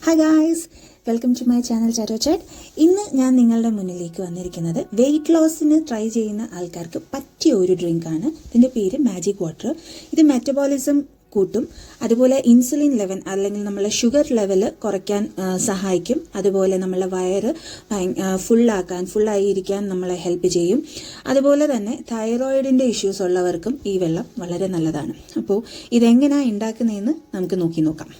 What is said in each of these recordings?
Hi guys, welcome to my channel chatto chat. ഇന്ന് ഞാൻ നിങ്ങളുടെ മുന്നിലേക്ക് വന്നിരിക്കുന്നത് വെയിറ്റ് ലോസിന് ട്രൈ ചെയ്യുന്ന ആൾക്കാർക്ക് പറ്റിയ ഒരു ഡ്രിങ്കാണ്. ഇതിൻ്റെ പേര് മാജിക് വാട്ടർ. ഇത് മെറ്റബോളിസം കൂട്ടും, അതുപോലെ ഇൻസുലിൻ ലെവൽ അല്ലെങ്കിൽ നമ്മളെ ഷുഗർ ലെവൽ കുറയ്ക്കാൻ സഹായിക്കും. അതുപോലെ നമ്മളെ വയറ് ഫുള്ളായിരിക്കാൻ നമ്മളെ ഹെൽപ്പ് ചെയ്യും. അതുപോലെ തന്നെ തൈറോയിഡിൻ്റെ ഇഷ്യൂസ് ഉള്ളവർക്കും ഈ വെള്ളം വളരെ നല്ലതാണ്. അപ്പോൾ ഇതെങ്ങനെയാണ് ഉണ്ടാക്കുന്നതെന്ന് നമുക്ക് നോക്കാം.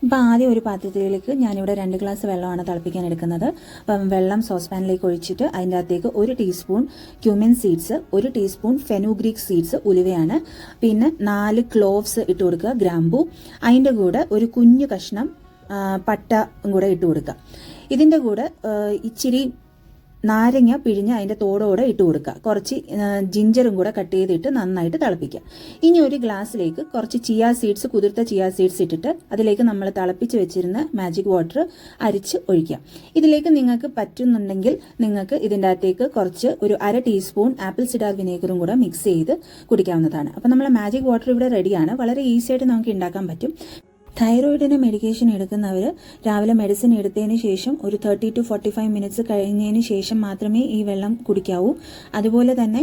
അപ്പോൾ ആദ്യം ഒരു പാത്രത്തിലേക്ക് ഞാനിവിടെ 2 ഗ്ലാസ് വെള്ളമാണ് തിളപ്പിക്കാൻ എടുക്കുന്നത്. അപ്പം വെള്ളം സോസ് പാനിലേക്ക് ഒഴിച്ചിട്ട് അതിൻ്റെ അകത്തേക്ക് 1 teaspoon cumin seeds, 1 teaspoon fenugreek seeds ഉലുവയാണ്, പിന്നെ 4 ക്ലോവ്സ് ഇട്ട് കൊടുക്കുക, ഗ്രാമ്പൂ, അതിൻ്റെ കൂടെ ഒരു കുഞ്ഞു കഷ്ണം പട്ട കൂടെ ഇട്ട് കൊടുക്കുക. ഇതിൻ്റെ കൂടെ ഇച്ചിരി നാരങ്ങ പിഴിഞ്ഞ് അതിൻ്റെ തോടോടെ ഇട്ട് കൊടുക്കുക. കുറച്ച് ജിഞ്ചറും കൂടെ കട്ട് ചെയ്തിട്ട് നന്നായിട്ട് തിളപ്പിക്കുക. ഇനി ഒരു ഗ്ലാസ്സിലേക്ക് കുറച്ച് കുതിർത്ത ചിയാ സീഡ്സ് ഇട്ടിട്ട് അതിലേക്ക് നമ്മൾ തിളപ്പിച്ച് വെച്ചിരുന്ന മാജിക് വാട്ടർ അരിച്ച് ഒഴിക്കുക. ഇതിലേക്ക് നിങ്ങൾക്ക് പറ്റുന്നുണ്ടെങ്കിൽ നിങ്ങൾക്ക് ഇതിൻ്റെ അകത്തേക്ക് കുറച്ച് ഒരു 1/2 ടീസ്പൂൺ ആപ്പിൾ സിഡാർ വിനേഗറും കൂടെ മിക്സ് ചെയ്ത് കുടിക്കാവുന്നതാണ്. അപ്പോൾ നമ്മളെ മാജിക് വാട്ടർ ഇവിടെ റെഡിയാണ്. വളരെ ഈസി ആയിട്ട് നമുക്ക് ഉണ്ടാക്കാൻ പറ്റും. തൈറോയിഡിന് മെഡിക്കേഷൻ എടുക്കുന്നവർ രാവിലെ മെഡിസിൻ എടുത്തതിന് ശേഷം ഒരു 30 to 45 മിനിറ്റ്സ് കഴിഞ്ഞതിന് ശേഷം മാത്രമേ ഈ വെള്ളം കുടിക്കാവൂ. അതുപോലെ തന്നെ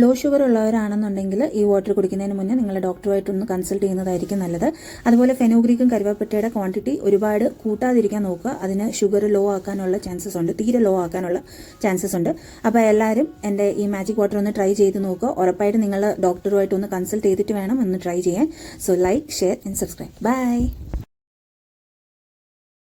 ലോ ഷുഗർ ഉള്ളവരാണെന്നുണ്ടെങ്കിൽ ഈ വാട്ടർ കുടിക്കുന്നതിന് മുന്നേ നിങ്ങളുടെ ഡോക്ടറുമായിട്ടൊന്ന് കൺസൾട്ട് ചെയ്യുന്നതായിരിക്കും നല്ലത്. അതുപോലെ ഫെനുഗ്രീക്കും കരുവേപ്പട്ടയുടെ ക്വാണ്ടിറ്റി ഒരുപാട് കൂട്ടാതിരിക്കാൻ നോക്കുക. അതിന് ഷുഗർ ലോ ആക്കാനുള്ള ചാൻസസ് ഉണ്ട്, തീരെ ലോ ആക്കാനുള്ള ചാൻസസ് ഉണ്ട്. അപ്പോൾ എല്ലാവരും എൻ്റെ ഈ മാജിക് വാട്ടർ ഒന്ന് ട്രൈ ചെയ്ത് നോക്കുക. ഉറപ്പായിട്ട് നിങ്ങൾ ഡോക്ടറുമായിട്ടൊന്ന് കൺസൾട്ട് ചെയ്തിട്ട് വേണം ഒന്ന് ട്രൈ ചെയ്യാൻ. So like, share and subscribe. By.